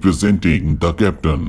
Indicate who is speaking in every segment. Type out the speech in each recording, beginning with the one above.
Speaker 1: Presenting the captain.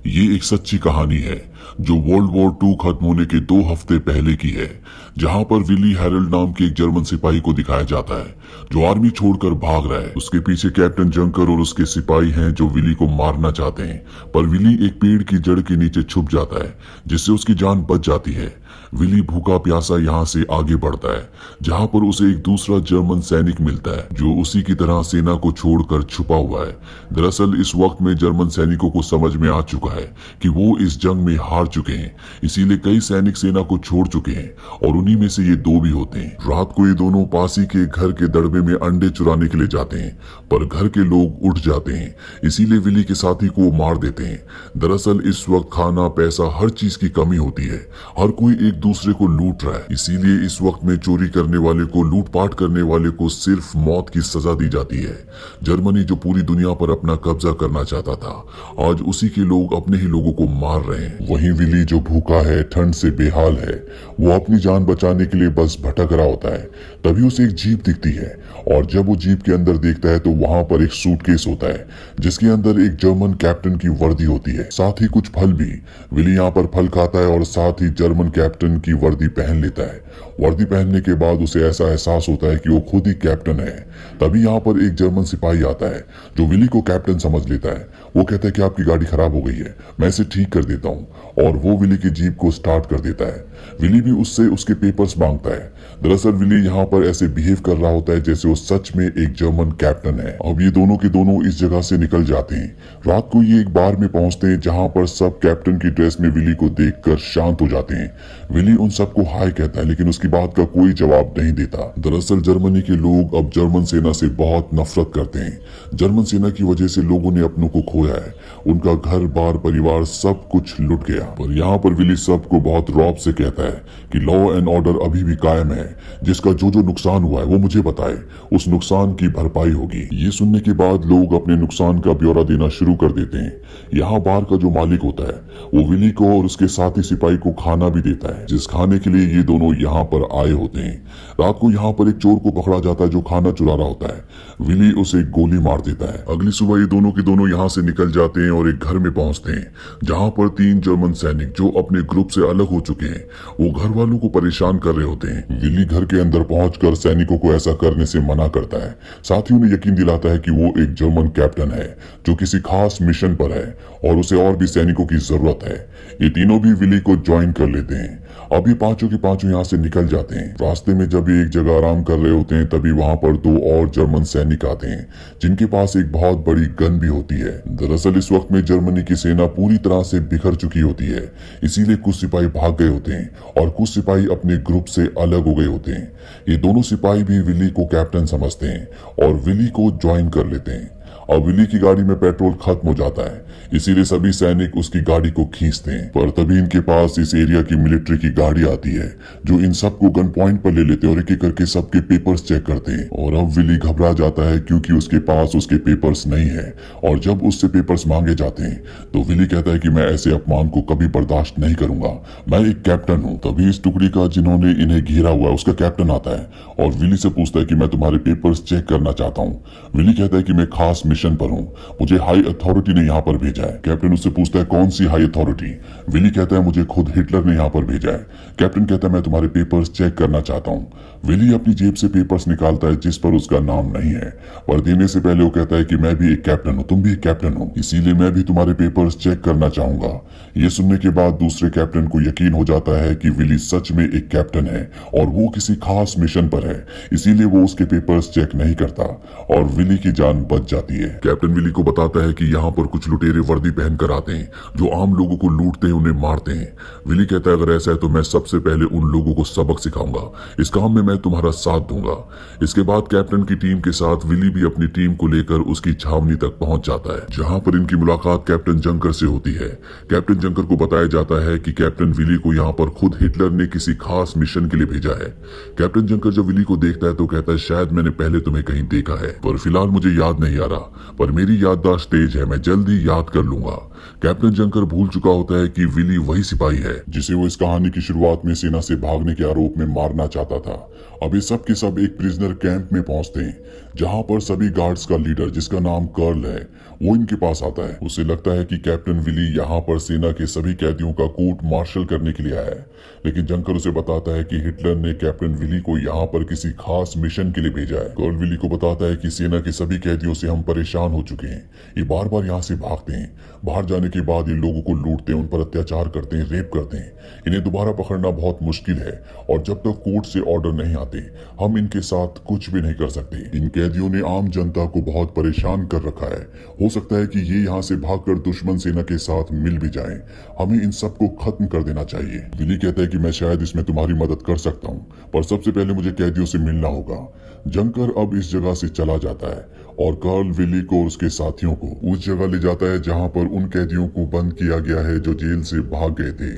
Speaker 1: ये एक सच्ची कहानी है जो वर्ल्ड वॉर 2 खत्म होने के 2 हफ्ते पहले की है, जहां पर विली हैरल्ड नाम के एक जर्मन सिपाही को दिखाया जाता है जो आर्मी छोड़कर भाग रहा है। उसके पीछे कैप्टन जंकर और उसके सिपाही हैं जो विली को मारना चाहते हैं, पर विली एक पेड़ की जड़ के नीचे छुप जाता है जिससे उसकी जान बच जाती है। विली भूखा प्यासा यहाँ से आगे बढ़ता है जहाँ पर उसे एक दूसरा जर्मन सैनिक मिलता है जो उसी की तरह सेना को छोड़कर छुपा हुआ है। दरअसल इस वक्त में जर्मन सैनिकों को समझ में आ चुका है कि वो इस जंग में हार चुके हैं, इसीलिए कई सैनिक सेना को छोड़ चुके हैं और उन्हीं में से ये 2 भी होते हैं। रात को ये दोनों पासी के घर के दड़बे में अंडे चुराने के लिए जाते हैं, पर घर के लोग उठ जाते हैं, इसीलिए विली के साथी को मार देते हैं। दरअसल इस वक्त खाना पैसा हर चीज की कमी होती है, हर कोई एक दूसरे को लूट रहा है, इसीलिए इस वक्त में चोरी करने वाले को, लूटपाट करने वाले को सिर्फ मौत की सजा दी जाती है। जर्मनी जो पूरी दुनिया पर अपना कब्जा करना चाहता था, आज उसी के लोग अपने ही लोगों को मार रहे हैं। वहीं विली जो भूखा है, ठंड से बेहाल है, वो अपनी जान बचाने के लिए बस भटक रहा होता है। तभी उसे एक जीप दिखती है और जब वो जीप के अंदर देखता है तो वहां पर एक सूटकेस होता है जिसके अंदर एक जर्मन कैप्टन की वर्दी होती है, साथ ही कुछ फल भी। विली यहाँ पर फल खाता है और साथ ही जर्मन कैप्टन की वर्दी पहन लेता है। वर्दी पहनने के बाद उसे ऐसा एहसास होता है कि वो खुद ही कैप्टन है। तभी यहाँ पर एक जर्मन सिपाही आता है जो विली को कैप्टन समझ लेता है। वो कहता है कि आपकी गाड़ी खराब हो गई है, मैं इसे ठीक कर देता हूँ, और वो विली की जीप को स्टार्ट कर देता है। विली भी उससे उसके पेपर्स मांगता है। दरअसल विली यहाँ पर ऐसे बिहेव कर रहा होता है जैसे वो सच में एक जर्मन कैप्टन है। अब ये दोनों के दोनों इस जगह से निकल जाते हैं। रात को ये एक बार में पहुंचते हैं जहाँ पर सब कैप्टन की ड्रेस में विली को देखकर शांत हो जाते हैं। विली उन सबको हाय कहता है लेकिन उसकी बात का कोई जवाब नहीं देता। दरअसल जर्मनी के लोग अब जर्मन सेना से बहुत नफरत करते हैं। जर्मन सेना की वजह से लोगों ने अपनों को खोया है, उनका घर बार परिवार सब कुछ लुट गया। पर यहाँ पर विली सबको बहुत रौब से कहता है कि लॉ एंड ऑर्डर अभी भी कायम है, जिसका जो नुकसान हुआ है वो मुझे बताए, उस नुकसान की भरपाई होगी। ये सुनने के बाद लोग अपने नुकसान का ब्यौरा देना शुरू कर देते हैं। यहाँ बार का जो मालिक होता है वो विली को और उसके साथी सिपाही को खाना भी देता है, जिस खाने के लिए ये दोनों यहाँ पर आए होते हैं। रात को यहाँ पर एक चोर को पकड़ा जाता है जो खाना चुरा रहा होता है। विली उसे गोली मार देता है। अगली सुबह ये दोनों के दोनों यहाँ से निकल जाते हैं और एक घर में पहुंचते हैं जहाँ पर 3 जर्मन सैनिक जो अपने ग्रुप से अलग हो चुके हैं वो घर वालों को परेशान कर रहे होते हैं। विली घर के अंदर पहुंचकर सैनिकों को ऐसा करने से मना करता है, साथ ही उन्हें यकीन दिलाता है कि वो एक जर्मन कैप्टन है जो किसी खास मिशन पर है और उसे और भी सैनिकों की जरूरत है। ये तीनों भी विली को ज्वाइन कर लेते हैं। अब ये पांचों के पांचों यहाँ से निकल जाते हैं। रास्ते में जब ये एक जगह आराम कर रहे होते हैं तभी वहां पर 2 और जर्मन सैनिक आते हैं जिनके पास एक बहुत बड़ी गन भी होती है। दरअसल इस वक्त में जर्मनी की सेना पूरी तरह से बिखर चुकी होती है, इसीलिए कुछ सिपाही भाग गए होते हैं और कुछ सिपाही अपने ग्रुप से अलग हो गए होते हैं। ये दोनों सिपाही भी विली को कैप्टन समझते हैं और विली को ज्वाइन कर लेते हैं। अब विली की गाड़ी में पेट्रोल खत्म हो जाता है, इसीलिए सभी सैनिक उसकी गाड़ी को खींचते हैं। पर तभी इनके पास इस एरिया की मिलिट्री की गाड़ी आती है जो इन सबको गन पॉइंट पर ले लेते हैं और एक एक करके सबके पेपर्स चेक करते हैं। और अब विली घबरा जाता है क्योंकि उसके पास उसके पेपर्स नहीं है, और जब उससे पेपर्स मांगे जाते हैं तो विली कहता है कि मैं ऐसे अपमान को कभी बर्दाश्त नहीं करूंगा, मैं एक कैप्टन हूँ। तभी इस टुकड़ी का जिन्होंने इन्हें घेरा हुआ है उसका कैप्टन आता है और विली से पूछता है कि मैं तुम्हारे पेपर्स चेक करना चाहता हूँ। विली कहता है कि मैं खास मिशन पर हूँ, मुझे हाई अथॉरिटी ने यहाँ पर भेजा है। कैप्टन उससे पूछता है कौन सी हाई अथॉरिटी? विली कहता है मुझे खुद हिटलर ने यहाँ पर भेजा है। कैप्टन कहता है मैं तुम्हारे पेपर्स चेक करना चाहता हूँ। विली अपनी जेब से पेपर्स निकालता है जिस पर उसका नाम नहीं है, पर देने से पहले वो कहता है कि मैं भी एक कैप्टन हूँ, तुम भी एक कैप्टन हो, इसीलिए मैं भी तुम्हारे पेपर्स चेक करना चाहूंगा। ये सुनने के बाद दूसरे कैप्टन को यकीन हो जाता है कि विली सच में एक कैप्टन है और वो किसी खास मिशन पर है, इसीलिए वो उसके पेपर्स चेक नहीं करता और विली की जान बच जाती है। कैप्टन विली को बताता है कि यहाँ पर कुछ लुटेरे वर्दी पहनकर आते हैं जो आम लोगों को लूटते हैं, उन्हें मारते हैं। विली कहता है अगर ऐसा है तो मैं सबसे पहले उन लोगों को सबक सिखाऊंगा, इस काम में मैं तुम्हारा साथ दूंगा। इसके बाद कैप्टन की टीम के साथ विली भी अपनी टीम को लेकर उसकी छावनी तक पहुंच जाता है जहां पर इनकी मुलाकात कैप्टन जंकर से होती है। कैप्टन जंकर को बताया जाता है कि कैप्टन विली को यहाँ पर खुद हिटलर ने किसी खास मिशन के लिए भेजा है। कैप्टन जंकर जब विली को देखता है तो कहता है शायद मैंने पहले तुम्हें कहीं देखा है, पर फिलहाल मुझे याद नहीं आ रहा। पर मेरी याददाश्त तेज है, मैं जल्दी याद कर लूंगा। कैप्टन जंकर भूल चुका होता है कि विली वही सिपाही है जिसे वो इस कहानी की शुरुआत में सेना से भागने के आरोप में मारना चाहता था। अब ये सब के सब एक प्रिजनर कैंप में पहुंचते हैं जहां पर सभी गार्ड्स का लीडर, जिसका नाम कर्ल है, वो इनके पास आता है। उसे लगता है कि कैप्टन विली यहाँ पर सेना के सभी कैदियों का कोर्ट मार्शल करने के लिए आया है, लेकिन जंकर उसे बताता है कि हिटलर ने कैप्टन विली को यहाँ पर किसी खास मिशन के लिए भेजा है। कर्ल विली को बताता है कि सेना के सभी कैदियों से हम परेशान हो चुके हैं, ये बार बार यहाँ से भागते हैं। बाहर जाने के बाद ये लोगों को लूटते हैं, उन पर अत्याचार करते हैं, रेप करते हैं। इन्हें दोबारा पकड़ना बहुत मुश्किल है और जब तक कोर्ट से ऑर्डर नहीं आते हम इनके साथ कुछ भी नहीं कर सकते। इन कैदियों ने आम जनता को बहुत परेशान कर रखा है। हो सकता है कि ये यहाँ से भागकर दुश्मन सेना के साथ मिल भी जाएं। हमें इन सबको खत्म कर देना चाहिए। विली कहता है कि मैं शायद इसमें तुम्हारी मदद कर सकता हूँ, पर सबसे पहले मुझे कैदियों से मिलना होगा। जंकर अब इस जगह से चला जाता है और कर्ल विली को और उसके साथियों को उस जगह ले जाता है जहां पर उन कैदियों को बंद किया गया है जो जेल से भाग गए थे।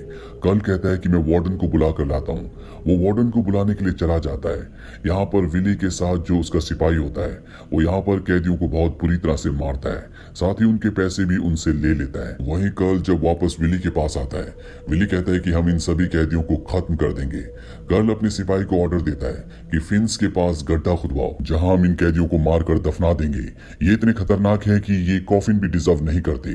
Speaker 1: कर्ल कहता है कि मैं वार्डन को बुला कर लाता हूँ। वो वार्डन को बुलाने के लिए चला जाता है। यहाँ पर विली के साथ जो उसका सिपाही होता है वो यहाँ पर कैदियों को बहुत बुरी तरह से मारता है, साथ ही उनके पैसे भी उनसे ले लेता है। वहीं कर्ल जब वापस विली के पास आता है, विली कहता है कि हम इन सभी कैदियों को खत्म कर देंगे। कर्ल अपने सिपाही को ऑर्डर देता है कि फिंस के पास गड्ढा खुदवाओ जहां हम इन कैदियों को मारकर दफना देंगे। ये इतने खतरनाक है कि ये कॉफिन भी डिजर्व नहीं करते।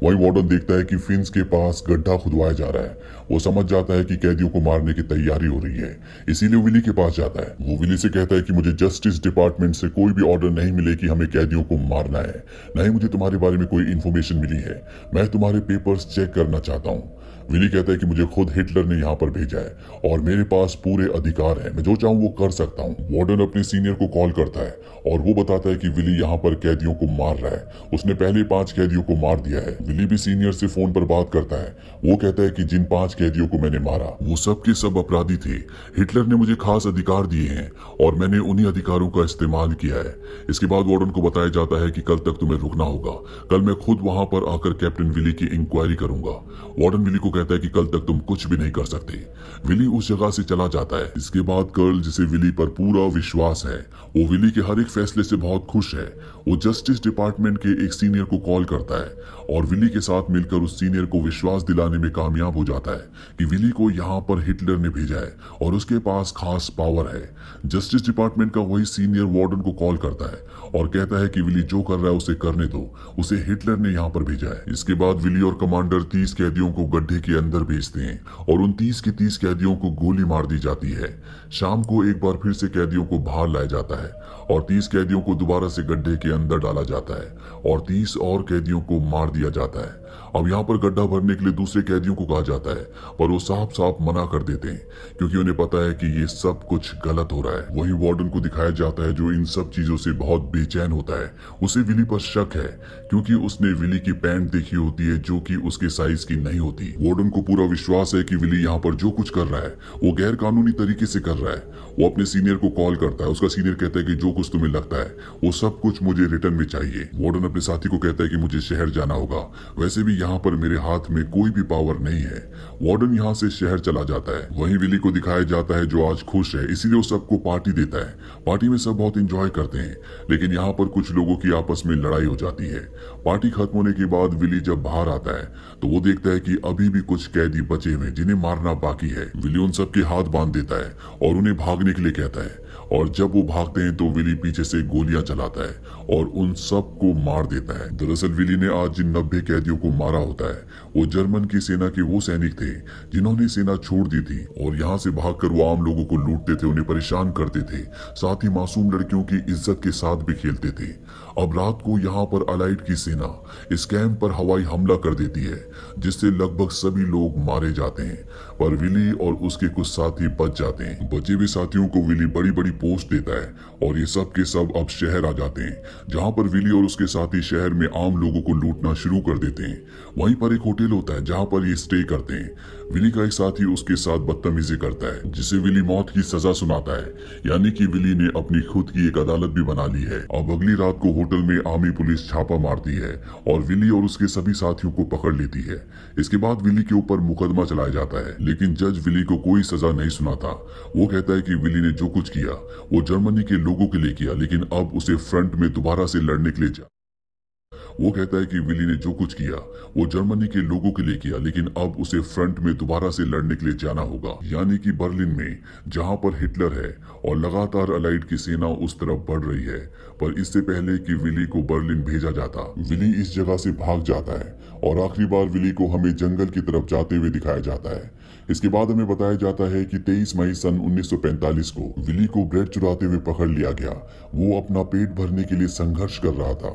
Speaker 1: वहीं वार्डन देखता है कि फिंस के पास गड्ढा खुदवाया जा रहा है। वो समझ जाता है कि कैदियों को मारने की तैयारी हो रही है, इसीलिए विली के पास जाता है। वो विली से कहता है कि मुझे जस्टिस डिपार्टमेंट से कोई भी ऑर्डर नहीं मिले कि हमें कैदियों को मारना है, नहीं मुझे तुम्हारे बारे में कोई इन्फॉर्मेशन मिली है। मैं तुम्हारे पेपर्स चेक करना चाहता हूँ। विली कहता है कि मुझे खुद हिटलर ने यहाँ पर भेजा है और मेरे पास पूरे अधिकार है, मैं जो चाहूँ वो कर सकता हूँ। वार्डन अपने सीनियर को कॉल करता है और वो बताता है कि विली यहाँ पर कैदियों को मार रहा है। उसने पहले 5 कैदियों को मार दिया है। विली भी सीनियर से फोन पर बात करता है। वो कहता है कि जिन 5 कैदियों को मैंने मारा वो सब के सब अपराधी थे। हिटलर ने मुझे खास अधिकार दिए हैं और मैंने उन्हीं अधिकारों का इस्तेमाल किया है। इसके बाद वार्डन को बताया जाता है कि कल तक तुम्हें रुकना होगा, कल मैं खुद वहां पर आकर कैप्टन विली की इंक्वायरी करूंगा। वार्डन विली को कहता है कि कल तक तुम कुछ भी नहीं कर सकते। विली उस जगह से चला जाता है। इसके बाद कर्ल, जिसे विली पर पूरा विश्वास है, वो विली के हर एक फैसले से बहुत खुश है। वो जस्टिस डिपार्टमेंट के एक सीनियर को कॉल करता है और विली के साथ मिलकर उस सीनियर को विश्वास दिलाने में कामयाब हो जाता है कि विली को यहाँ पर हिटलर ने भेजा है और उसके पास खास पावर है। जस्टिस डिपार्टमेंट का वही सीनियर वार्डन को कॉल करता है और कहता है कि विली जो कर रहा है उसे करने दो, उसे हिटलर ने यहाँ पर भेजा है। इसके बाद विली और कमांडर 30 कैदियों को गड्ढे के अंदर भेजते हैं और उन 30 के 30 कैदियों को गोली मार दी जाती है। शाम को एक बार फिर से कैदियों को बाहर लाया जाता है और 30 कैदियों को दोबारा से गड्ढे के अंदर डाला जाता है और 30 और कैदियों को मार दिया जाता है। अब यहाँ पर गड्ढा भरने के लिए दूसरे कैदियों को कहा जाता है, पर वो साफ साफ मना कर देते हैं क्योंकि उन्हें पता है कि ये सब कुछ गलत हो रहा है। वहीं वार्डन को दिखाया जाता है जो इन सब चीजों से बहुत बेचैन होता है। उसे विली पर शक है क्योंकि उसने विली की पैंट देखी होती है जो कि उसके साइज की नहीं होती। वार्डन को पूरा विश्वास है कि विली यहाँ पर जो कुछ कर रहा है वो गैर कानूनी तरीके से कर रहा है। वो अपने सीनियर को कॉल करता है। उसका सीनियर कहता है कि जो कुछ तुम्हें लगता है वो सब कुछ मुझे रिटर्न में चाहिए। वार्डन अपने साथी को कहता है कि मुझे शहर जाना होगा, वैसे भी यहाँ पर मेरे हाथ में कोई भी पावर नहीं है। वार्डन यहाँ से शहर चला जाता है। वहीं विली को दिखाया जाता है जो आज खुश है, इसीलिए वो सबको पार्टी देता है। पार्टी में सब बहुत एंजॉय करते हैं, लेकिन यहाँ पर कुछ लोगों की आपस में लड़ाई हो जाती है। पार्टी खत्म होने के बाद विली जब बाहर आता है तो वो देखता है कि अभी भी कुछ कैदी बचे हुए जिन्हें मारना बाकी है। विली उन सबके हाथ बांध देता है और उन्हें भागने के लिए कहता है और जब वो भागते हैं तो विली पीछे से गोलियां चलाता है और उन सब को मार देता है। दरअसल विली ने आज जिन 90 कैदियों को मारा होता है वो जर्मन की सेना के वो सैनिक थे जिन्होंने सेना छोड़ दी थी और यहाँ से भागकर वो आम लोगों को लूटते थे, उन्हें परेशान करते थे, साथ ही मासूम लड़कियों की इज्जत के साथ भी खेलते थे। अब रात को यहाँ पर अलाइड की सेना इस कैंप पर हवाई हमला कर देती है जिससे लगभग सभी लोग मारे जाते हैं, पर विली और उसके कुछ साथी बच जाते हैं। बचे हुए साथियों को विली बड़ी बड़ी पोस्ट देता है और ये सब के सब अब शहर आ जाते हैं जहाँ पर विली और उसके साथी शहर में आम लोगों को लूटना शुरू कर देते हैं। वहीं पर एक होटल होता है जहाँ पर ये स्टे करते हैं। विली का एक साथी उसके साथ बदतमीजी करता है जिसे विली मौत की सजा सुनाता है, यानी कि विली ने अपनी खुद की एक अदालत भी बना ली है। अब अगली रात को होटल में आर्मी पुलिस छापा मारती है और विली और उसके सभी साथियों को पकड़ लेती है। इसके बाद विली के ऊपर मुकदमा चलाया जाता है, लेकिन जज विली को कोई सजा नहीं सुनाता। वो कहता है कि विली ने जो कुछ किया वो जर्मनी के लोगों के लिए किया, लेकिन अब उसे फ्रंट में दोबारा से लड़ने के लिए वो कहता है कि विली ने जो कुछ किया वो जर्मनी के लोगों के लिए किया, लेकिन अब उसे फ्रंट में दोबारा से लड़ने के लिए जाना होगा, यानी कि बर्लिन में, जहां पर हिटलर है और लगातार अलाइड की सेना उस तरफ बढ़ रही है। पर इससे पहले कि विली को बर्लिन भेजा जाता, विली इस जगह से भाग जाता है और आखिरी बार विली को हमें जंगल की तरफ जाते हुए दिखाया जाता है। इसके बाद हमें बताया जाता है कि 23 मई सन 1945 को विली को ब्रेड चुराते हुए पकड़ लिया गया। वो अपना पेट भरने के लिए संघर्ष कर रहा था।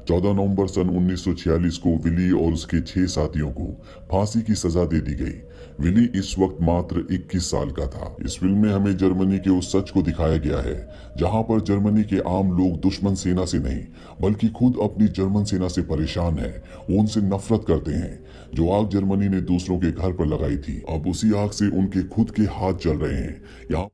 Speaker 1: 14 नवंबर सन 1946 को विली और उसके 6 साथियों को फांसी की सजा दे दी गई। विली इस वक्त मात्र 21 साल का था। इस फिल्म में हमें जर्मनी के उस सच को दिखाया गया है जहां पर जर्मनी के आम लोग दुश्मन सेना से नहीं बल्कि खुद अपनी जर्मन सेना से परेशान है। वो उनसे नफरत करते हैं। जो आग जर्मनी ने दूसरों के घर पर लगाई थी, अब उसी आग से उनके खुद के हाथ जल रहे हैं। यहाँ